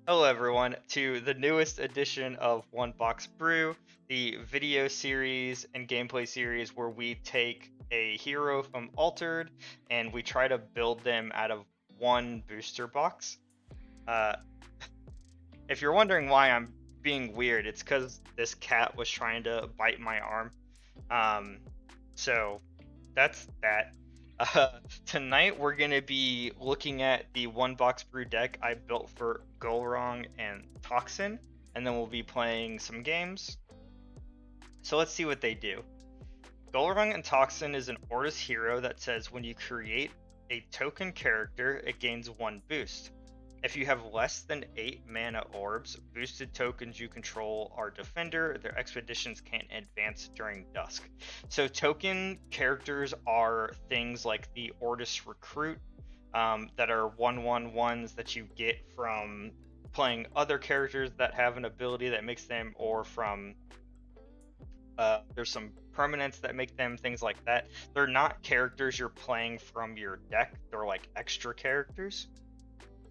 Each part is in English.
Hello everyone to the newest edition of One Box Brew, the video series and gameplay series where we take a hero from Altered and we try to build them out of one booster box. Uh, if you're wondering why I'm being weird, it's because this cat was trying to bite my arm. Um, so that's that. Uh, Tonight we're gonna be looking at the One Box Brew deck I built for Gulrang and Tocsin, and then we'll be playing some games. So let's see what they do. Gulrang and Tocsin is an Ordis hero that says when you create a token character, it gains 1 boost. If you have less than 8 mana orbs, boosted tokens you control are defender, their expeditions can't advance during dusk. So token characters are things like the Ordis Recruit, that are 1/1/1s that you get from playing other characters that have an ability that makes them, or from there's some permanents that make them, things like that. They're not characters you're playing from your deck, they're like extra characters.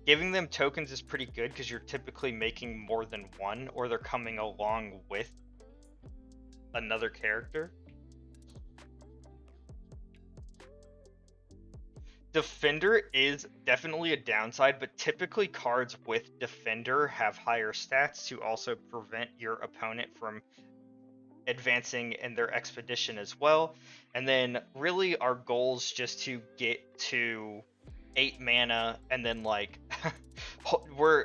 Giving them tokens is pretty good because you're typically making more than one, or they're coming along with another character. Defender is definitely a downside, but typically cards with Defender have higher stats to also prevent your opponent from advancing in their expedition as well. And then really our goal is just to get to 8 mana, and then like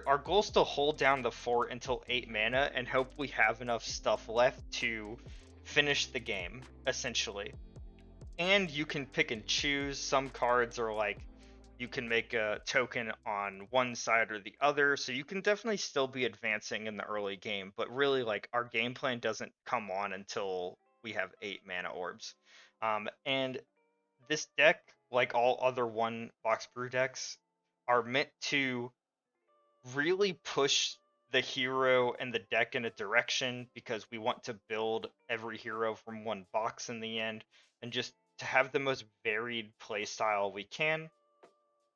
our goal is to hold down the fort until 8 mana and hope we have enough stuff left to finish the game, essentially. And you can pick and choose. Some cards are like you can make a token on one side or the other, so you can definitely still be advancing in the early game, but really like our game plan doesn't come on until we have 8 mana orbs. And this deck, like all other One Box Brew decks, are meant to really push the hero and the deck in a direction, because we want to build every hero from one box in the end, and just to have the most varied playstyle we can.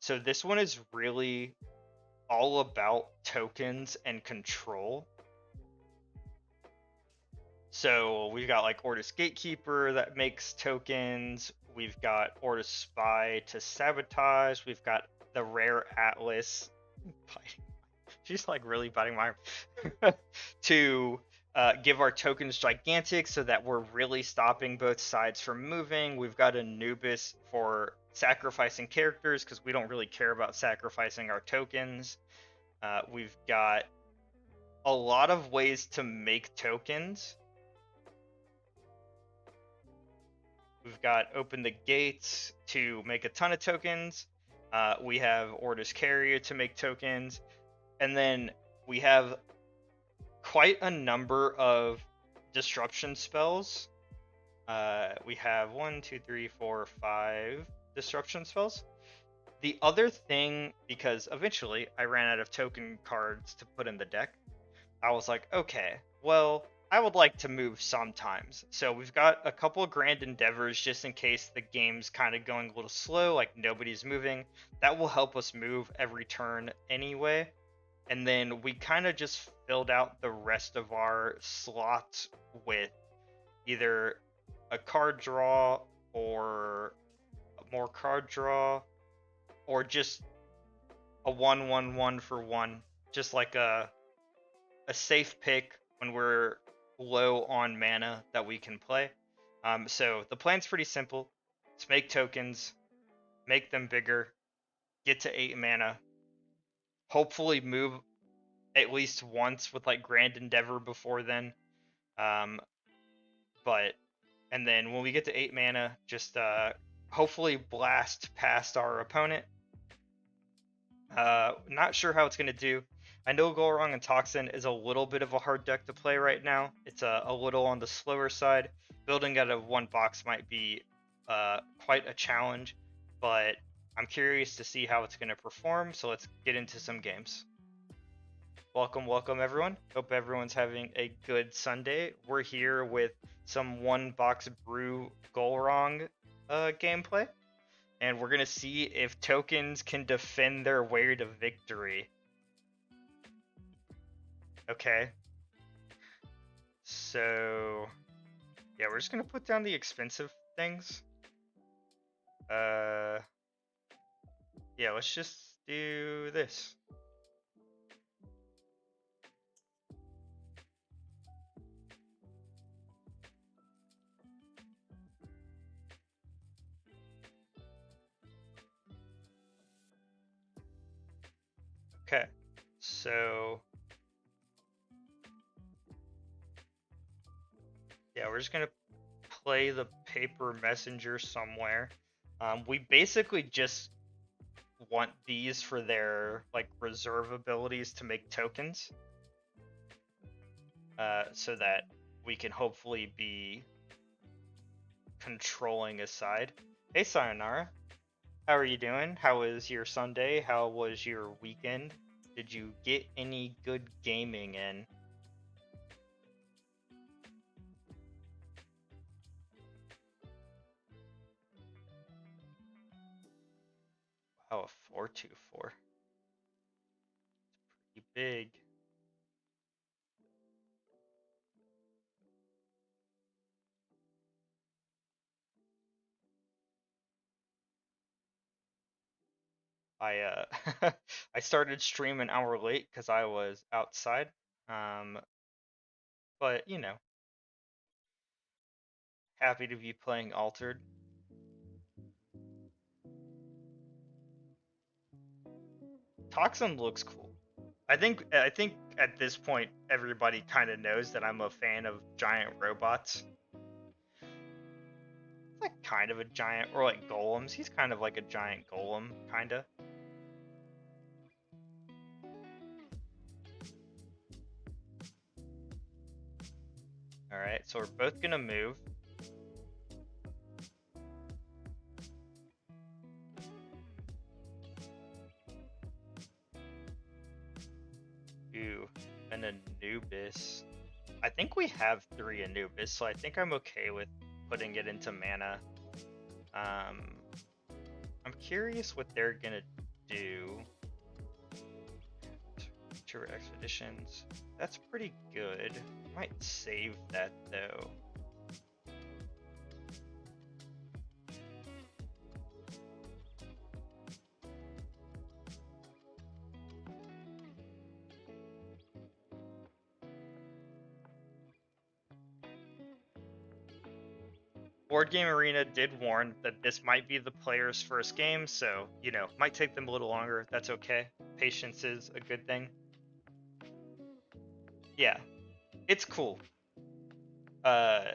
So this one is really all about tokens and control. So we've got like Ordis Gatekeeper that makes tokens. We've got Ordis Spy to sabotage. We've got the rare Atlas. She's like really biting my arm. To give our tokens gigantic so that we're really stopping both sides from moving. We've got Anubis for sacrificing characters because we don't really care about sacrificing our tokens. We've got a lot of ways to make tokens. We've got Open the Gates to make a ton of tokens. We have Ordis Carrier to make tokens. And then we have quite a number of disruption spells. We have 1, 2, 3, 4, 5 disruption spells. The other thing, because eventually I ran out of token cards to put in the deck, I was like, okay, well, I would like to move sometimes. So we've got a couple of Grand Endeavors just in case the game's kind of going a little slow, like nobody's moving. That will help us move every turn anyway. And then we kind of just filled out the rest of our slots with either a card draw or more card draw, or just a 1/1/1 for 1, just like a safe pick when we're low on mana that we can play. So the plan's pretty simple. Let's make tokens, make them bigger, get to 8 mana, hopefully move at least once with like Grand Endeavor before then. And then when we get to 8 mana, just hopefully blast past our opponent. Not sure how it's going to do. I know Gulrang and Tocsin is a little bit of a hard deck to play right now. It's a little on the slower side. Building out of one box might be quite a challenge, but I'm curious to see how it's going to perform, so let's get into some games. Welcome everyone. Hope everyone's having a good Sunday. We're here with some One Box Brew Gulrang gameplay, and we're gonna see if tokens can defend their way to victory. Okay. So yeah, we're just gonna put down the expensive things. Yeah, let's just do this. Okay, so yeah, we're just gonna play the paper messenger somewhere. We basically just want these for their like reserve abilities to make tokens, so that we can hopefully be controlling a side. Hey Sayonara, how are you doing? How was your Sunday? How was your weekend? Did you get any good gaming in? Oh, a 424. Pretty big. I I started stream an hour late because I was outside. Um, but you know, happy to be playing Altered. Toxin looks cool. I think at this point everybody kind of knows that I'm a fan of giant robots. It's like kind of a giant, or like golems. He's kind of like a giant golem, kinda. All right, so we're both gonna move. Ooh, an Anubis. I think we have 3 Anubis, so I think I'm okay with putting it into mana. Um, I'm curious what they're gonna do. Tour expeditions. That's pretty good. Might save that though. Board Game Arena did warn that this might be the player's first game, so, you know, might take them a little longer. That's okay. Patience is a good thing. Yeah, it's cool. Uh,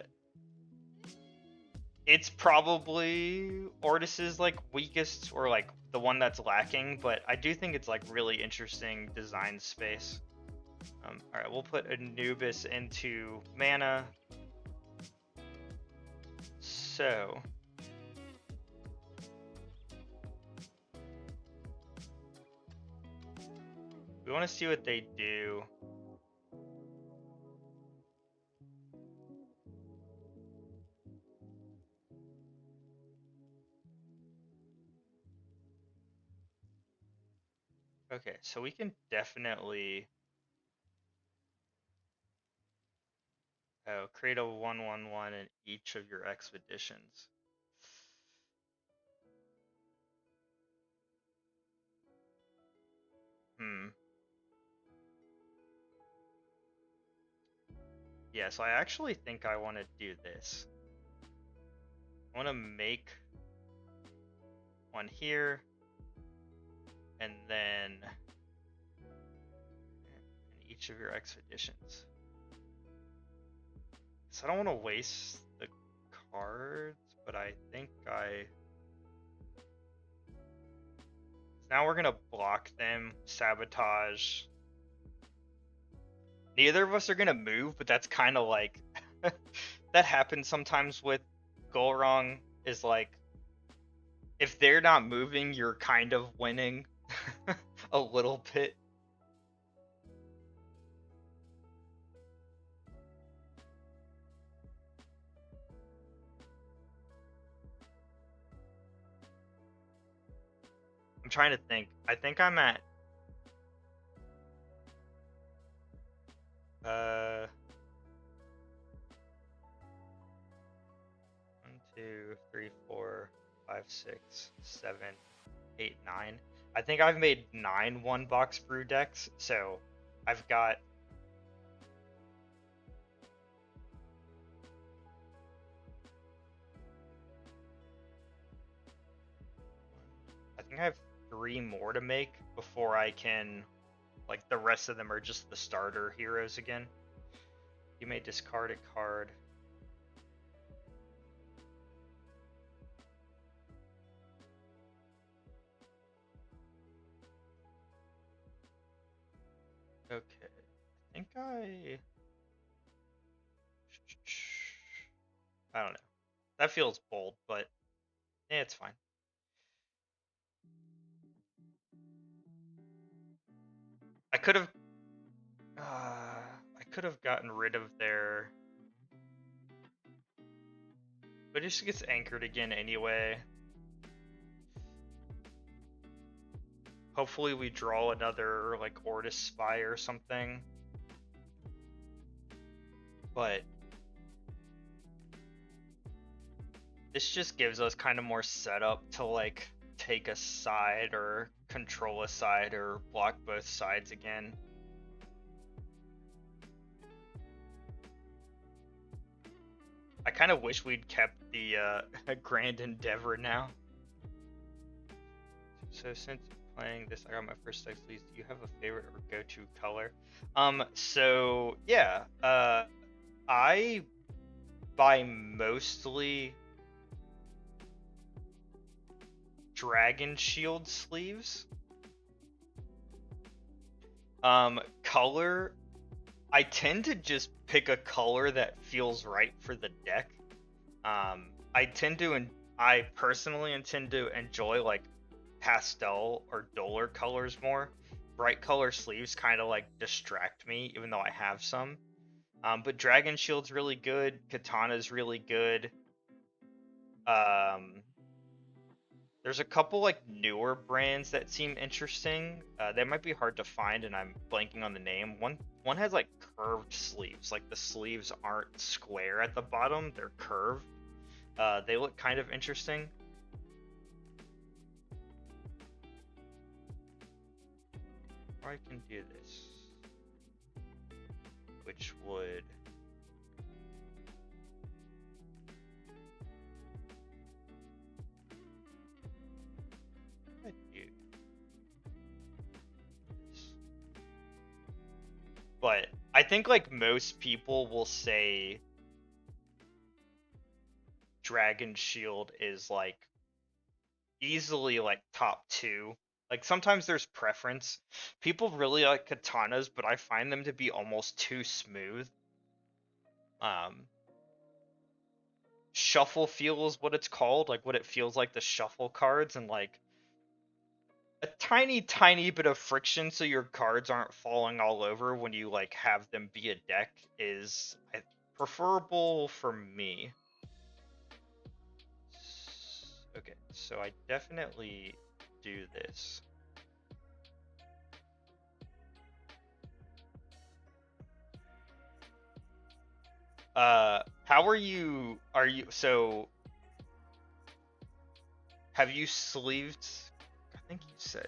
it's probably Ordis's like weakest, or like the one that's lacking, but I do think it's like really interesting design space. All right, we'll put Anubis into mana. So we want to see what they do. Okay, so we can definitely create a 1/1/1 in each of your expeditions. Hmm. Yeah, so I actually think I want to do this. I want to make one here, and then in each of your expeditions. So I don't want to waste the cards, but I think I... Now we're gonna block them, sabotage. Neither of us are gonna move, but that's kind of like... that happens sometimes with Gulrang, is like, if they're not moving, you're kind of winning a little bit. I'm trying to think. I think I'm at... Uh, 1, 2, 3, 4, 5, 6, 7, 8, 9. I think I've made 9 one box brew decks, so I've got. I think I have 3 more to make before I can. Like, the rest of them are just the starter heroes again. You may discard a card. Okay. I think I don't know. That feels bold, but it's fine. I could have gotten rid of their, but it just gets anchored again anyway. Hopefully we draw another like Ordis Spire or something. But this just gives us kind of more setup to like take a side or control a side or block both sides again. I kind of wish we'd kept the Grand Endeavor now. So since playing this, I got my first text. Please, do you have a favorite or go-to color? So yeah, I buy mostly Dragon Shield sleeves. Color, I tend to just pick a color that feels right for the deck. I personally intend to enjoy like pastel or duller colors more. Bright color sleeves kind of like distract me, even though I have some. But Dragon Shield's really good. Katana's really good. There's a couple like newer brands that seem interesting. They might be hard to find, and I'm blanking on the name. One has like curved sleeves. Like the sleeves aren't square at the bottom; they're curved. They look kind of interesting. Or I can do this, which would. But I think like most people will say Dragon Shield is like easily like top 2. Like sometimes there's preference. People really like katanas, but I find them to be almost too smooth. Shuffle feel is what it's called, like what it feels like to shuffle cards, and like a tiny bit of friction so your cards aren't falling all over when you like have them be a deck is preferable for me. Okay, so I definitely do this. How are you so have you sleeved? I think you said.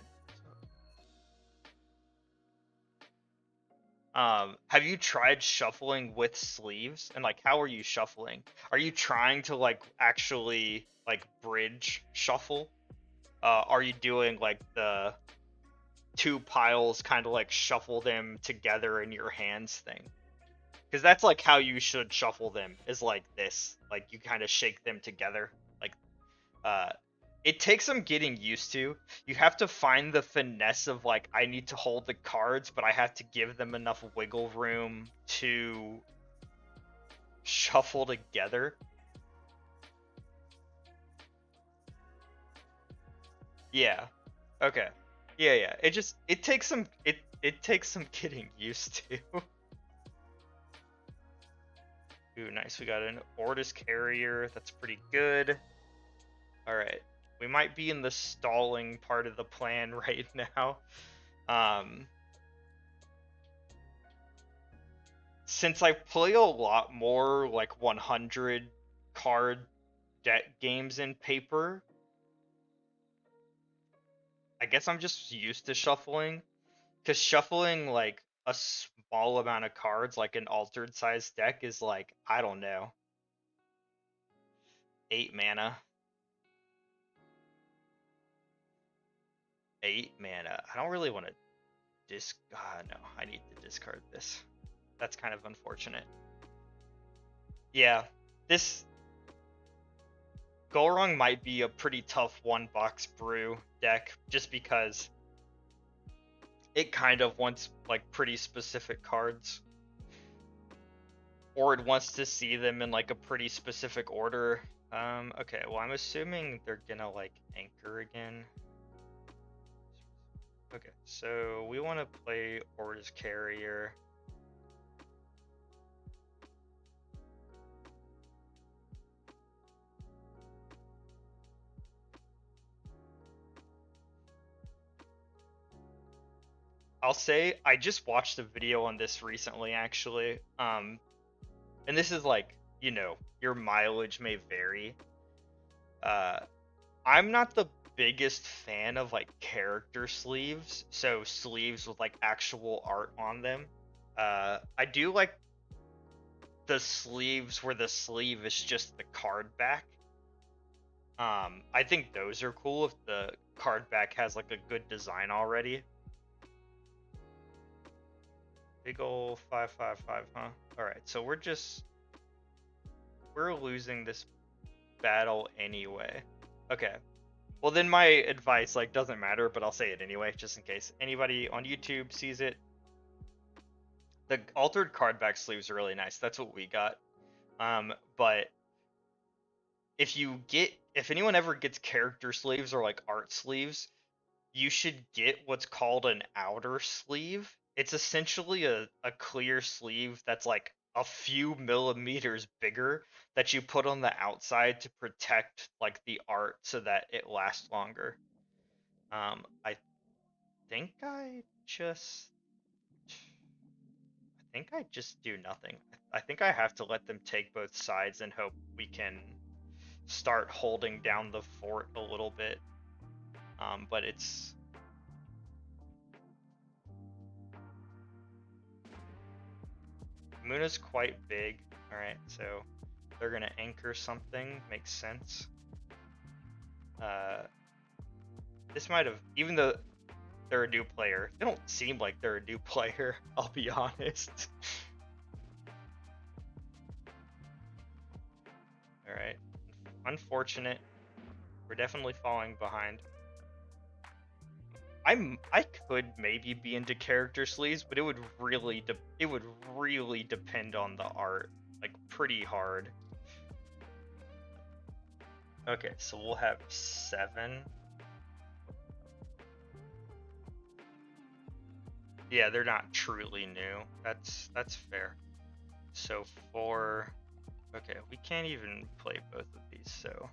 Have you tried shuffling with sleeves? And like, how are you shuffling? Are you trying to like actually like bridge shuffle? Are you doing like the 2 piles kind of like shuffle them together in your hands thing? Because that's like how you should shuffle them, is like this. Like you kind of shake them together. Like uh it takes some getting used to. You have to find the finesse of like, I need to hold the cards, but I have to give them enough wiggle room to shuffle together. Yeah. Okay. Yeah. It takes some it takes some getting used to. Ooh, nice. We got an Ordis carrier. That's pretty good. All right. We might be in the stalling part of the plan right now. since I play a lot more like 100 card deck games in paper, I guess I'm just used to shuffling. Because shuffling like a small amount of cards, like an altered size deck, is like, I don't know, 8 mana. 8 mana. I don't really want to no, I need to discard this. That's kind of unfortunate. Yeah, this Gulrang might be a pretty tough one box brew deck just because it kind of wants like pretty specific cards. Or it wants to see them in like a pretty specific order. Okay, well I'm assuming they're gonna like anchor again. Okay, so we want to play Ordis Carrier. I'll say I just watched a video on this recently, actually. And this is like, you know, your mileage may vary. Uh, I'm not the biggest fan of like character sleeves, so sleeves with like actual art on them. I do like the sleeves where the sleeve is just the card back. I think those are cool if the card back has like a good design already. Big ol' 5/5/5, huh? Alright, so we're losing this battle anyway. Okay. Well then my advice like doesn't matter, but I'll say it anyway, just in case anybody on YouTube sees it. The altered card back sleeves are really nice. That's what we got. But if anyone ever gets character sleeves or like art sleeves, you should get what's called an outer sleeve. It's essentially a clear sleeve that's like a few millimeters bigger that you put on the outside to protect like the art so that it lasts longer. I think I just do nothing. I think I have to let them take both sides and hope we can start holding down the fort a little bit. But it's Muna's quite big. Alright, so they're gonna anchor something. Makes sense. This might have, even though they're a new player, they don't seem like they're a new player, I'll be honest. Alright. Unfortunate. We're definitely falling behind. I could maybe be into character sleeves, but it would really depend on the art, like pretty hard. Okay, so we'll have 7. Yeah, they're not truly new. That's fair. So 4. Okay, we can't even play both of these, so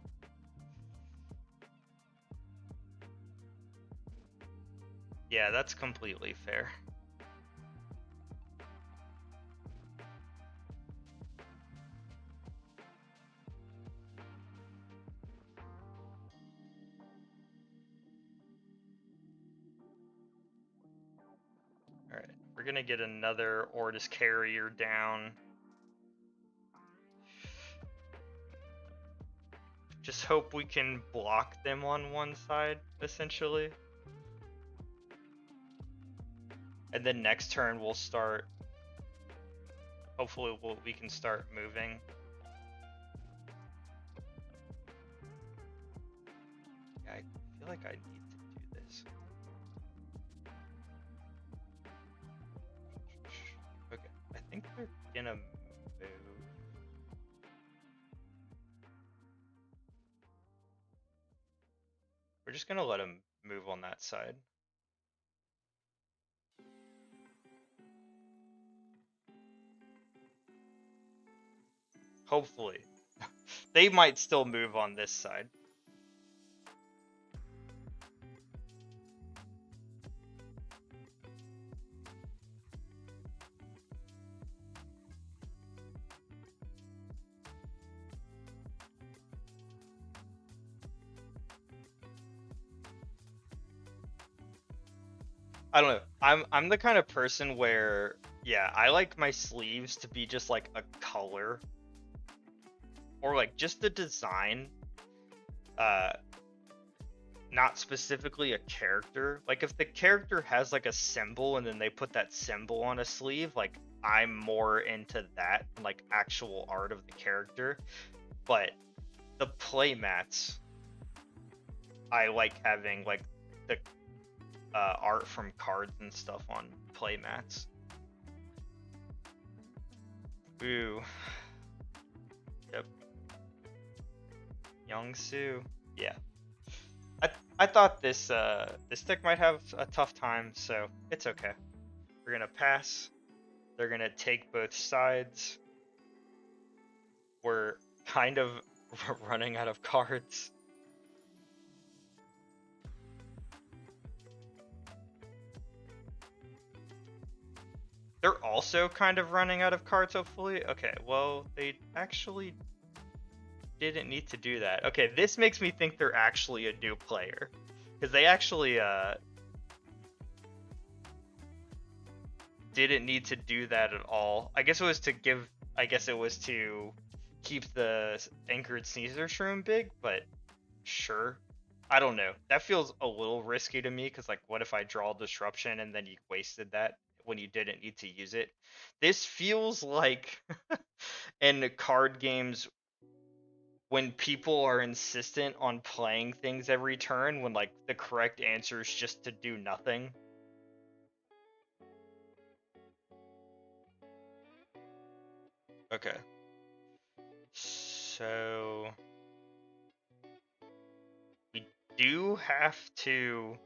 yeah, that's completely fair. Alright, we're gonna get another Ordis Carrier down. Just hope we can block them on one side, essentially. And then next turn we'll start, hopefully we can start moving. Yeah, I feel like I need to do this. Okay, I think they're gonna move. We're just gonna let them move on that side. Hopefully. They might still move on this side. I don't know. I'm the kind of person where, yeah, I like my sleeves to be just like a color or like just the design, uh not specifically a character. Like if the character has like a symbol and then they put that symbol on a sleeve, like I'm more into that than like actual art of the character. But the playmats, I like having like the art from cards and stuff on playmats. Ooh, yep, Young Soo. Yeah, I thought this deck might have a tough time, so it's okay. We're gonna pass. They're gonna take both sides. We're kind of running out of cards. They're also kind of running out of cards, hopefully. Okay, well, they actually didn't need to do that. Okay, this makes me think they're actually a new player. Because they actually didn't need to do that at all. I guess it was to give, I guess it was to keep the anchored Sneezer Shroom big, but sure. I don't know. That feels a little risky to me because, like, what if I draw Disruption and then you wasted that when you didn't need to use it? This feels like in card games when people are insistent on playing things every turn when, like, the correct answer is just to do nothing. Okay. So we do have to.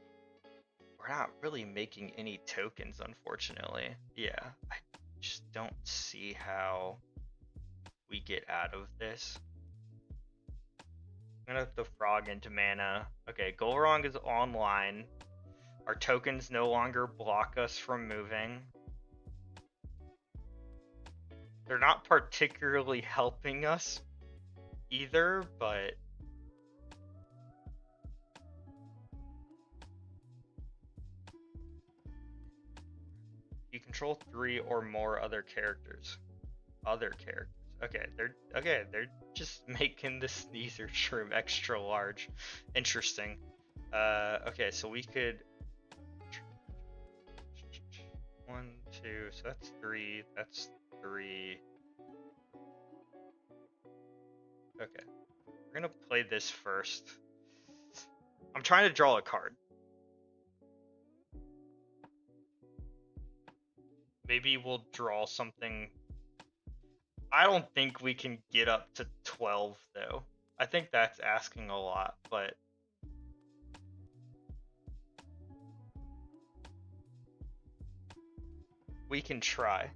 We're not really making any tokens, unfortunately. Yeah, I just don't see how we get out of this. I'm gonna put the frog into mana. Okay, Gulrang is online. Our tokens no longer block us from moving. They're not particularly helping us either, but you control 3 or more other characters. Other characters. They're just making the Sneezer Shroom extra large. Interesting. Okay, so we could 1, 2, so that's 3, that's 3. Okay. We're gonna play this first. I'm trying to draw a card. Maybe we'll draw something. I don't think we can get up to 12 though. I think that's asking a lot, but we can try.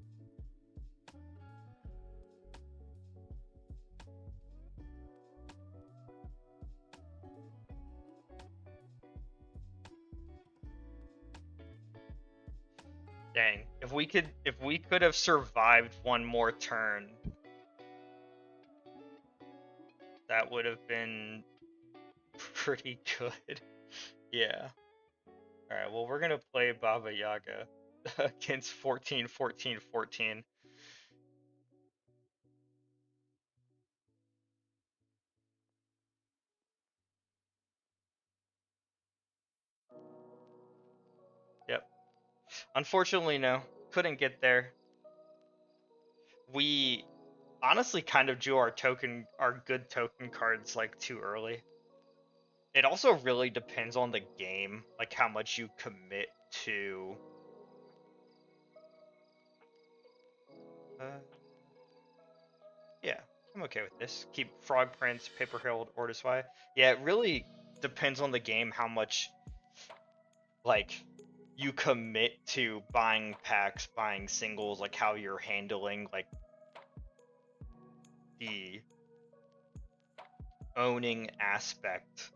Dang. If we could have survived one more turn, that would have been pretty good. Yeah. Alright, well we're gonna play Baba Yaga against 14, 14, 14. Yep. Unfortunately, no. Couldn't get there. We honestly kind of drew our good token cards like too early. It also really depends on the game, like how much you commit to. Uh, yeah, I'm okay with this. Keep Frog Prince, Paper Herald, Ordis Y. Yeah, it really depends on the game how much like you commit to buying packs, buying singles, like how you're handling like the owning aspect.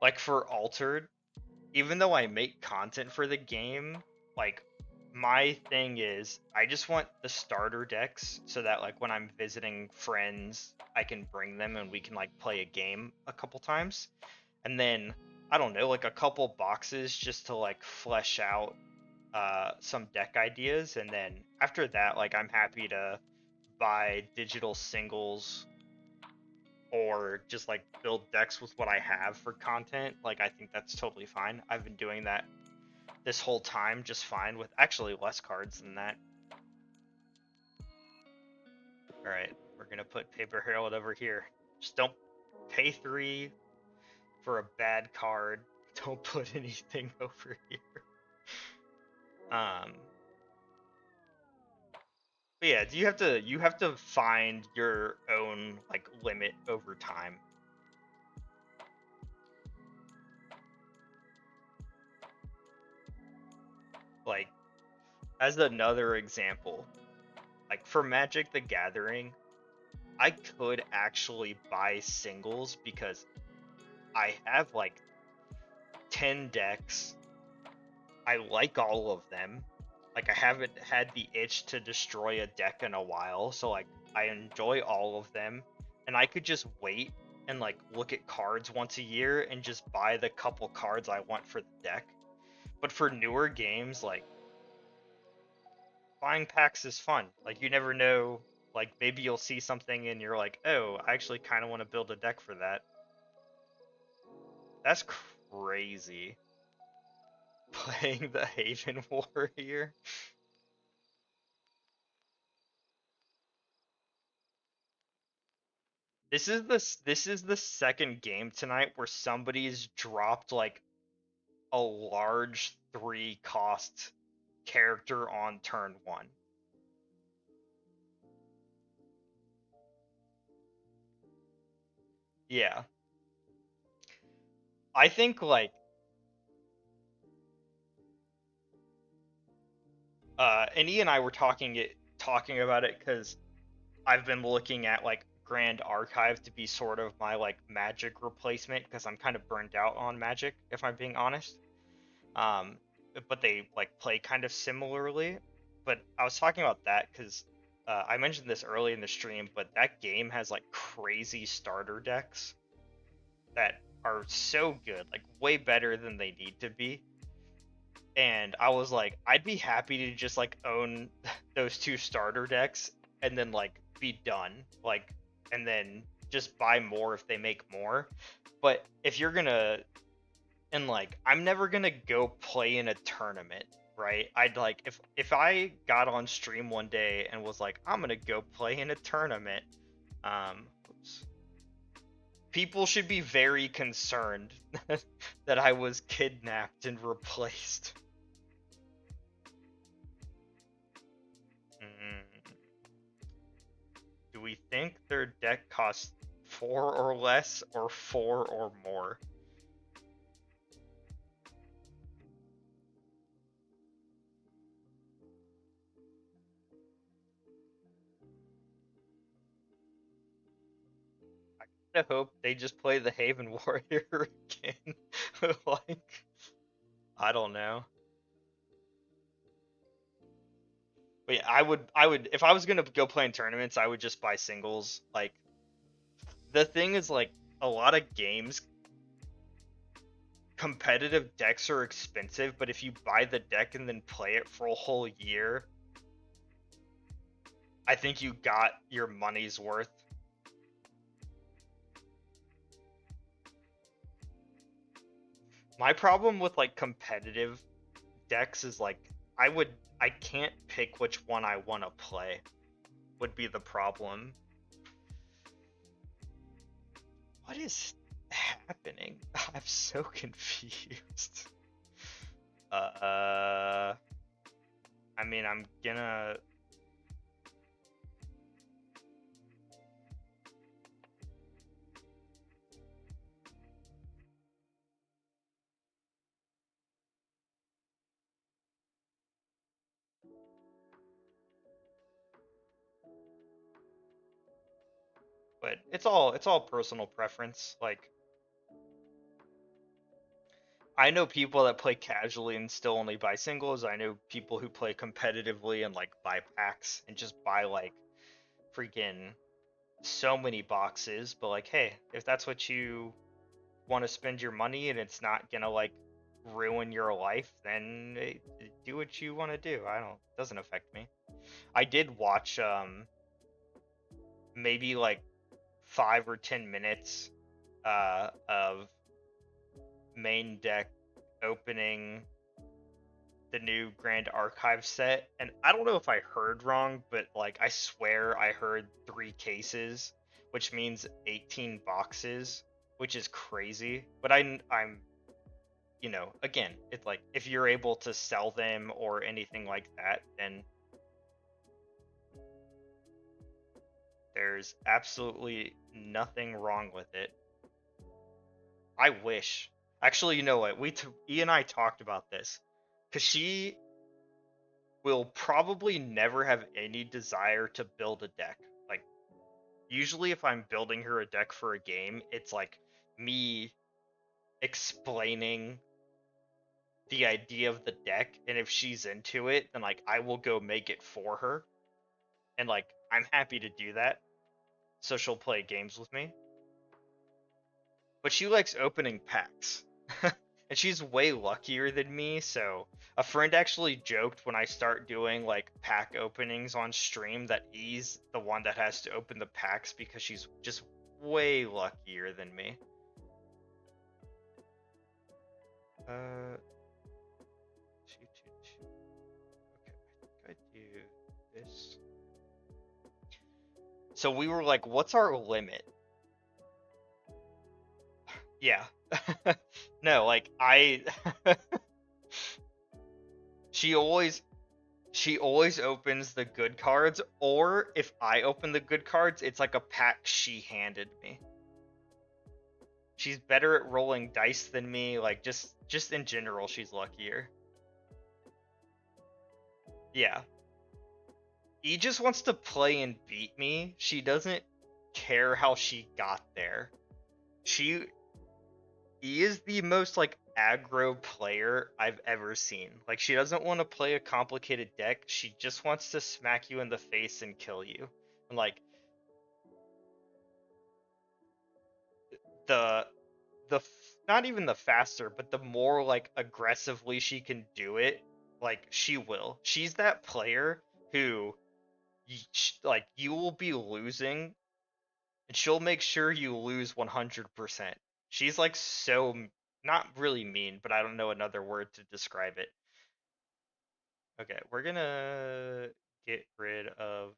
Like for Altered, even though I make content for the game, like my thing is I just want the starter decks so that like when I'm visiting friends, I can bring them and we can like play a game a couple times. And then I don't know, like a couple boxes just to like flesh out some deck ideas, and then after that, like I'm happy to buy digital singles or just like build decks with what I have for content. Like I think that's totally fine. I've been doing that this whole time just fine with actually less cards than that. All right, we're gonna put Paper Herald over here. Just don't pay 3 for a bad card. Don't put anything over here. Um, but yeah, you have to find your own like limit over time. Like as another example, like for Magic the Gathering, I could actually buy singles because I have like 10 decks. I like all of them. Like I haven't had the itch to destroy a deck in a while, so like I enjoy all of them, and I could just wait and like look at cards once a year and just buy the couple cards I want for the deck. But for newer games, like buying packs is fun. Like you never know, like maybe you'll see something and you're like, "Oh, I actually kind of want to build a deck for that." That's crazy. Playing the Haven Warrior. This is the second game tonight where somebody's dropped like a large 3 cost character on turn 1. Yeah. I think like and E and I were talking about it cuz I've been looking at like Grand Archive to be sort of my like Magic replacement because I'm kind of burnt out on Magic if I'm being honest. Um but they like play kind of similarly. But I was talking about that because I mentioned this early in the stream, but that game has like crazy starter decks that are so good, like way better than they need to be. And I was like, I'd be happy to just like own those 2 starter decks and then like be done, like, and then just buy more if they make more. But if you're gonna, and like, I'm never gonna go play in a tournament, right? I'd like if I got on stream one day and was like, I'm gonna go play in a tournament, oops, people should be very concerned that I was kidnapped and replaced. Mm, do we think their deck costs 4 or less or 4 or more? I hope they just play the Haven Warrior again. Like, I don't know. But yeah, I would if I was gonna go play in tournaments, I would just buy singles. Like the thing is like a lot of games competitive decks are expensive, but if you buy the deck and then play it for a whole year, I think you got your money's worth. My problem with like competitive decks is like I can't pick which one I want to play would be the problem. What is happening? I'm so confused. Uh, I mean, I'm gonna. But it's all personal preference. Like I know people that play casually and still only buy singles. I know people who play competitively and like buy packs and just buy like freaking so many boxes. But like, hey, if that's what you want to spend your money and it's not gonna like ruin your life, then do what you want to do. It doesn't affect me. I did watch maybe like 5 or 10 minutes of main deck opening the new Grand Archive set, and I don't know if I heard wrong, but like I swear I heard 3 cases, which means 18 boxes, which is crazy. But I'm again, it's like if you're able to sell them or anything like that, then there's absolutely nothing wrong with it. I wish. Actually, you know what? E and I talked about this, because she will probably never have any desire to build a deck. Like, usually if I'm building her a deck for a game, it's like me explaining the idea of the deck, and if she's into it, then like I will go make it for her. And like I'm happy to do that. So she'll play games with me. But she likes opening packs. And she's way luckier than me, so a friend actually joked when I start doing like pack openings on stream that he's the one that has to open the packs because she's just way luckier than me. Okay, I think I do this. So we were like, what's our limit? Yeah. No, like she always opens the good cards, or if I open the good cards, it's like a pack she handed me. She's better at rolling dice than me, like just in general, she's luckier. Yeah. E just wants to play and beat me. She doesn't care how she got there. E is the most like aggro player I've ever seen. Like she doesn't want to play a complicated deck. She just wants to smack you in the face and kill you. And like the not even the faster, but the more like aggressively she can do it, like she will. She's that player who like you will be losing and she'll make sure you lose 100%. She's like so not really mean, but I don't know another word to describe it. Okay, we're gonna get rid of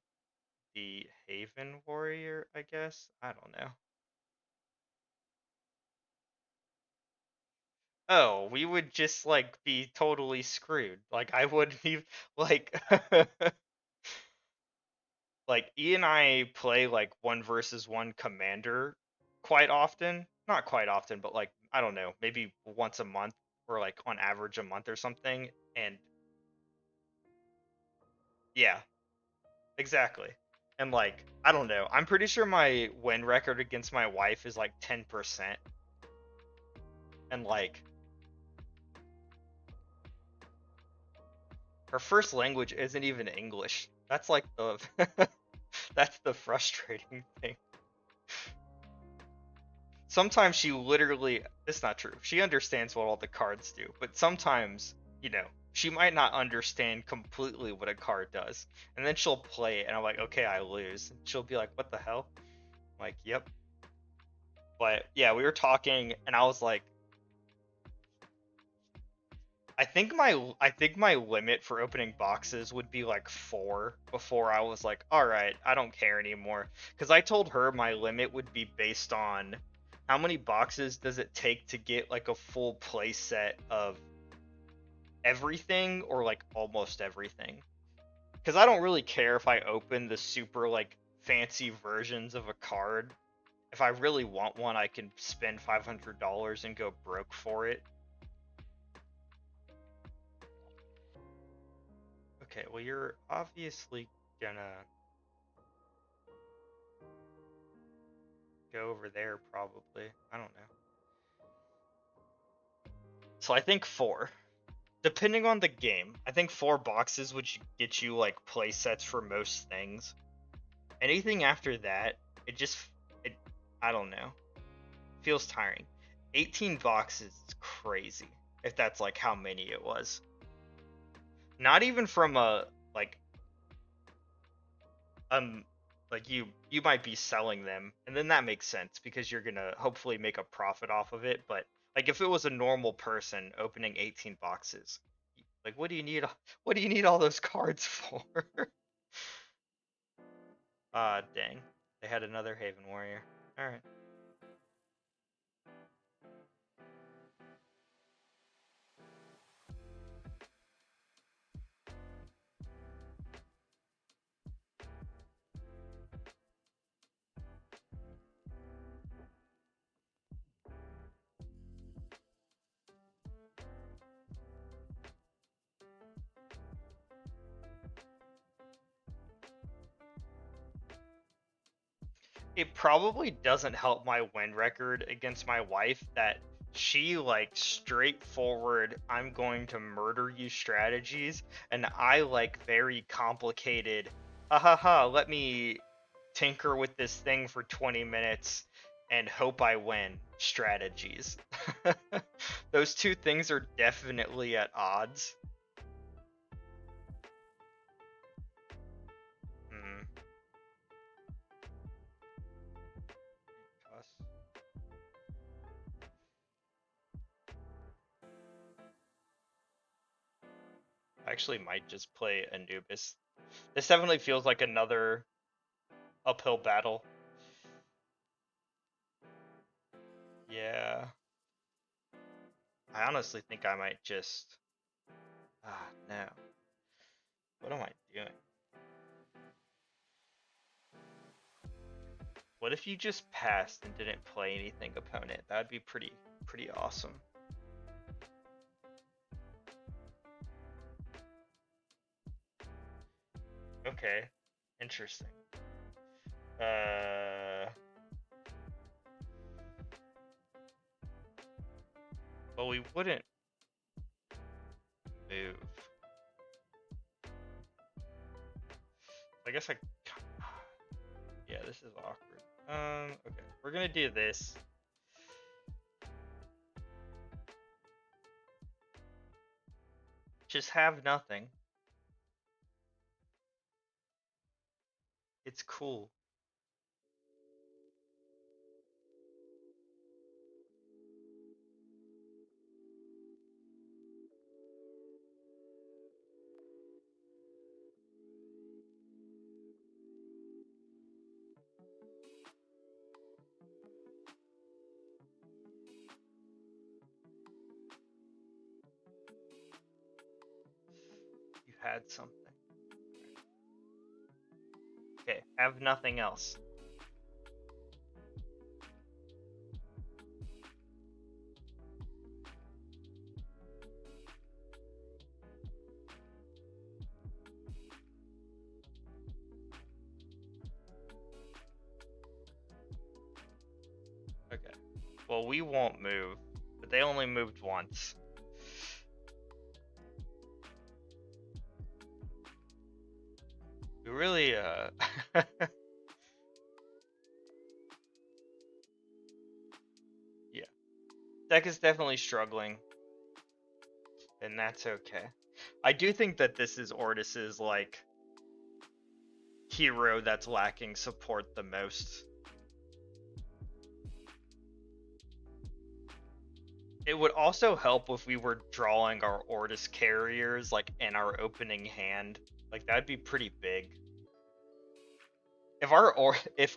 the Haven Warrior, I guess. I don't know. Oh, we would just like be totally screwed. Like I wouldn't even like like E and I play like 1 versus 1 commander quite often. Not quite often, but like I don't know, maybe once a month or like on average a month or something. And yeah, exactly. And like I don't know, I'm pretty sure my win record against my wife is like 10%. And like her first language isn't even English. That's like the that's the frustrating thing. Sometimes she literally, it's not true. She understands what all the cards do, but sometimes, she might not understand completely what a card does. And then she'll play it and I'm like, "Okay, I lose." And she'll be like, "What the hell?" I'm like, "Yep." But yeah, we were talking and I was like, I think my limit for opening boxes would be like 4 before I was like, all right, I don't care anymore. Because I told her my limit would be based on how many boxes does it take to get like a full play set of everything or like almost everything. Because I don't really care if I open the super like fancy versions of a card. If I really want one, I can spend $500 and go broke for it. Okay, well, you're obviously gonna go over there, probably. I don't know. So I think 4. Depending on the game, I think 4 boxes would get you, like, play sets for most things. Anything after that, it, I don't know. Feels tiring. 18 boxes is crazy. if that's like how many it was. Not even from a like um like you might be selling them, and then that makes sense because you're gonna hopefully make a profit off of it. But like if it was a normal person opening 18 boxes, like what do you need all those cards for? Ah, dang. They had another Haven Warrior. Alright. It probably doesn't help my win record against my wife that she like straightforward I'm going to murder you strategies, and I like very complicated ha ha ha let me tinker with this thing for 20 minutes and hope I win strategies. Those two things are definitely at odds. Hmm. I actually might just play Anubis. This definitely feels like another uphill battle. Yeah. I honestly think I might just. Ah, no. What am I doing? What if you just passed and didn't play anything, opponent? That'd be pretty awesome. Okay. Interesting. Uh. Well, we wouldn't move. I guess I. Yeah, this is awkward. Okay. We're gonna do this. Just have nothing. It's cool. You had something. Okay, have nothing else. Okay. Well, we won't move, but they only moved once. We really, yeah. Deck is definitely struggling, and that's okay. I do think that this is Ordis's, like, hero that's lacking support the most. It would also help if we were drawing our Ordis carriers, like, in our opening hand. Like, that'd be pretty big. If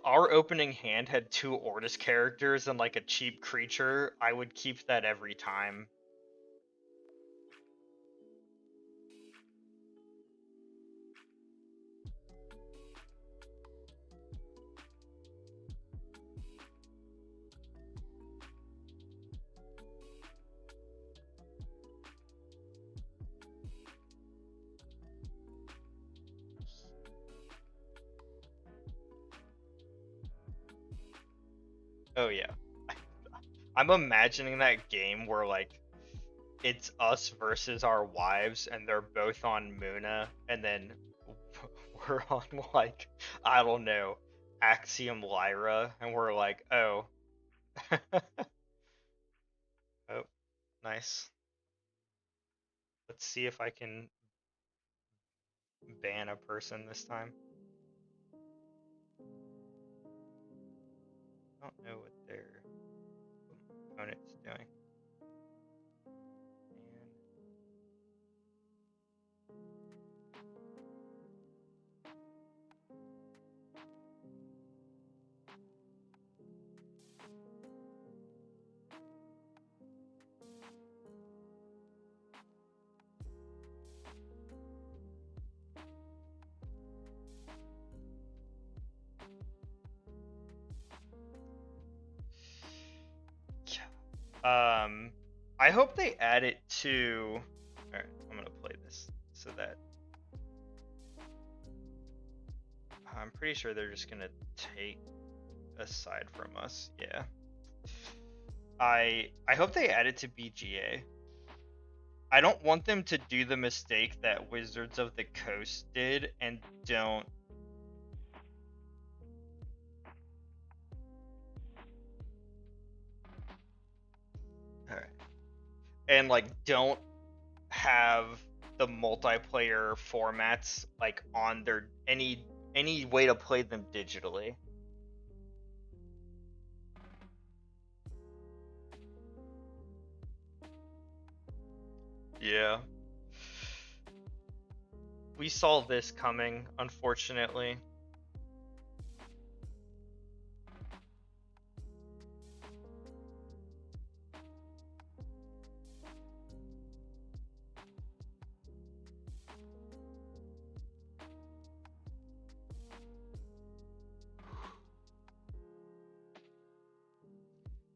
our opening hand had two Ordis characters and like a cheap creature, I would keep that every time. Oh yeah. I'm imagining that game where like it's us versus our wives and they're both on Muna and then we're on like I don't know, Axiom Lyra and we're like, "Oh. Oh, nice." Let's see if I can ban a person this time. I don't know what their opponent's doing. And I hope they add it to. All right, I'm gonna play this so that I'm pretty sure they're just gonna take a side from us. Yeah. I hope they add it to BGA. I don't want them to do the mistake that Wizards of the Coast did and don't. All right. And like don't have the multiplayer formats like on their any way to play them digitally. Yeah. We saw this coming, unfortunately.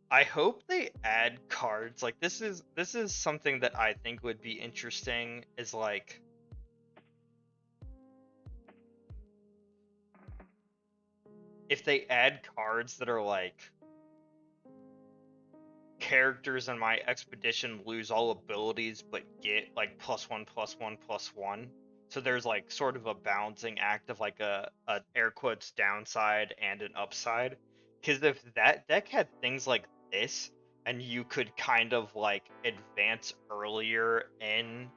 I hope they add cards. Like this is something that I think would be interesting is like if they add cards that are like characters in my expedition lose all abilities but get like +1/+1/+1. So there's like sort of a balancing act of like a air quotes downside and an upside. Because if that deck had things like this, and you could kind of like advance earlier in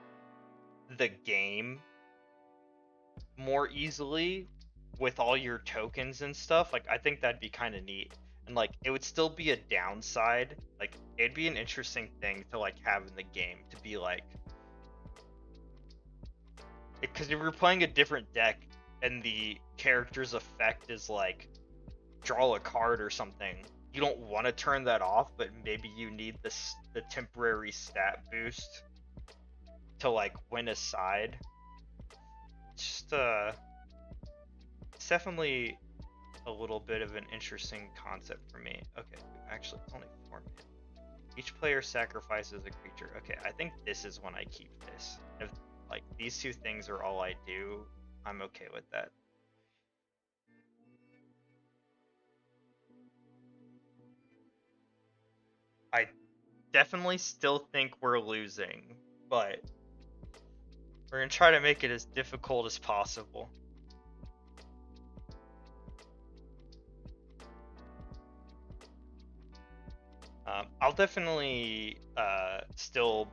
the game more easily with all your tokens and stuff, like I think that'd be kind of neat. And like it would still be a downside. Like it'd be an interesting thing to like have in the game to be like, because if you're playing a different deck and the character's effect is like draw a card or something, you don't want to turn that off, but maybe you need the temporary stat boost to like win a side. Just it's definitely a little bit of an interesting concept for me. Okay, actually, only 4 mana. Each player sacrifices a creature. Okay, I think this is when I keep this. If like these two things are all I do, I'm okay with that. I definitely still think we're losing, but we're gonna try to make it as difficult as possible. I'll definitely still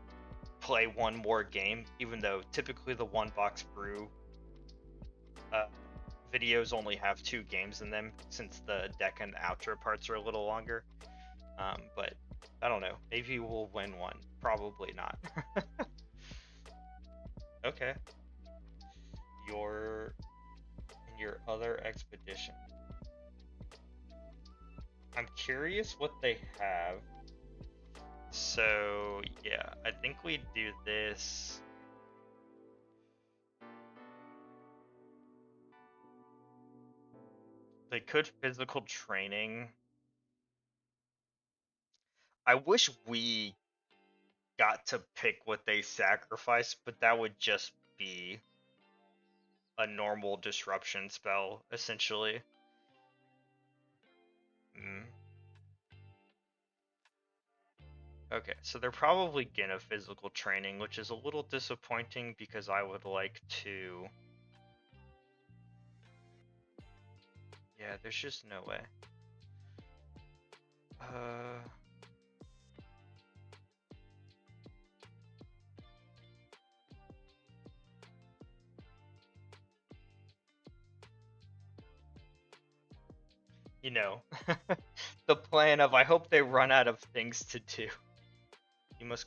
play one more game, even though typically the One Box Brew videos only have 2 games in them, since the deck and the outro parts are a little longer. But I don't know. Maybe we'll win one. Probably not. Okay. Your in your other expedition. I'm curious what they have. So yeah, I think we do this. They could physical training. I wish we got to pick what they sacrifice, but that would just be a normal disruption spell, essentially. Mm. Okay, so they're probably gonna physical training, which is a little disappointing because I would like to. Yeah, there's just no way. Uh. you know, the plan of I hope they run out of things to do. You must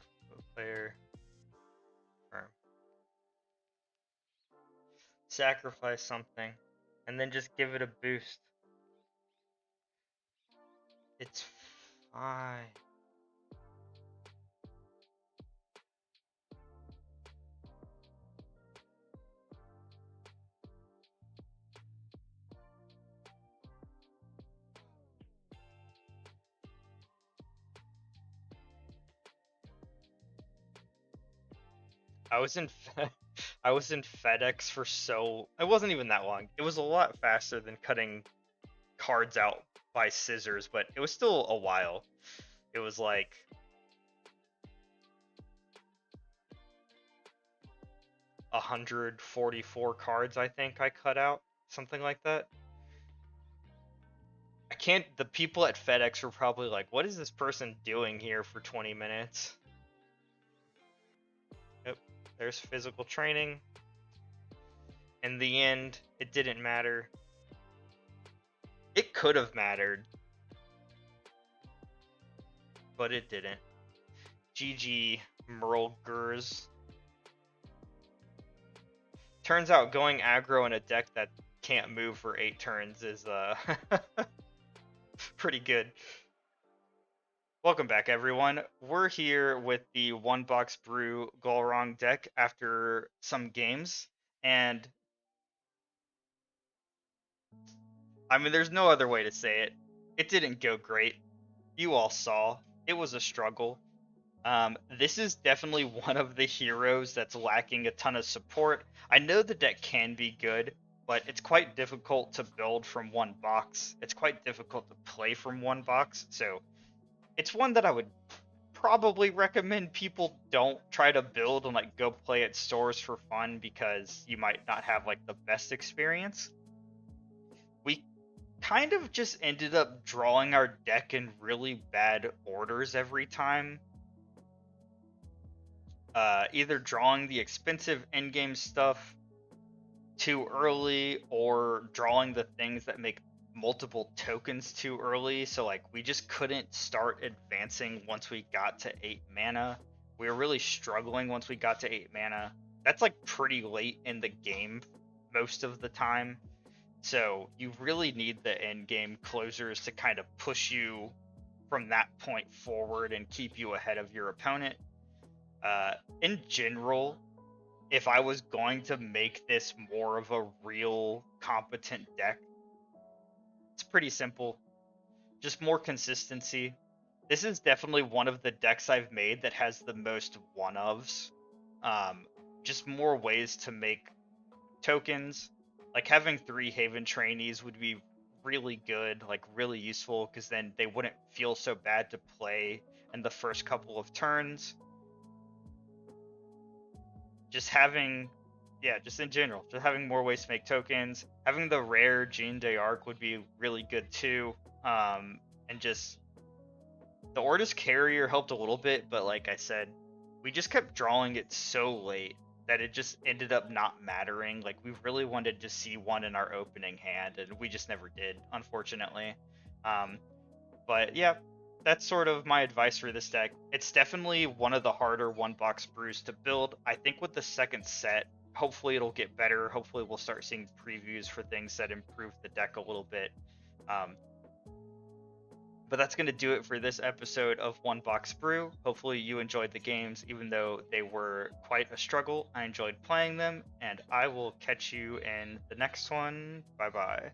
player firm. Sacrifice something, and then just give it a boost. It's fine. I was in I was in FedEx for it wasn't even that long. It was a lot faster than cutting cards out by scissors, but it was still a while. It was like 144 cards I think I cut out, something like that. The people at FedEx were probably like, what is this person doing here for 20 minutes? Yep, there's physical training. In the end, it didn't matter. It could have mattered, but it didn't. GG, Merlgers. Turns out going aggro in a deck that can't move for 8 turns is pretty good. Welcome back, everyone. We're here with the One Box Brew Gulrang deck after some games, and I mean, there's no other way to say it. It didn't go great. You all saw. It was a struggle. This is definitely one of the heroes that's lacking a ton of support. I know the deck can be good, but it's quite difficult to build from one box. It's quite difficult to play from one box, so it's one that I would probably recommend people don't try to build and like go play at stores for fun because you might not have like the best experience. We kind of just ended up drawing our deck in really bad orders every time. Either drawing the expensive endgame stuff too early or drawing the things that make multiple tokens too early. So like we just couldn't start advancing once we got to 8 mana. We were really struggling once we got to 8 mana. That's like pretty late in the game most of the time. So you really need the end game closers to kind of push you from that point forward and keep you ahead of your opponent. In general, if I was going to make this more of a real competent deck, it's pretty simple. Just more consistency. This is definitely one of the decks I've made that has the most one-ofs. Just more ways to make tokens. Like having 3 Haven trainees would be really good, like really useful, because then they wouldn't feel so bad to play in the first couple of turns. Just having, just in general, just having more ways to make tokens. Having the rare Jean d'Arc would be really good too. And just the Ordis Carrier helped a little bit, but like I said, we just kept drawing it so late that it just ended up not mattering. Like we really wanted to see one in our opening hand, and we just never did, unfortunately. But yeah, that's sort of my advice for this deck. It's definitely one of the harder one box brews to build. I think with the second set, hopefully it'll get better. Hopefully we'll start seeing previews for things that improve the deck a little bit. But that's going to do it for this episode of One Box Brew. Hopefully you enjoyed the games, even though they were quite a struggle. I enjoyed playing them, and I will catch you in the next one. Bye-bye.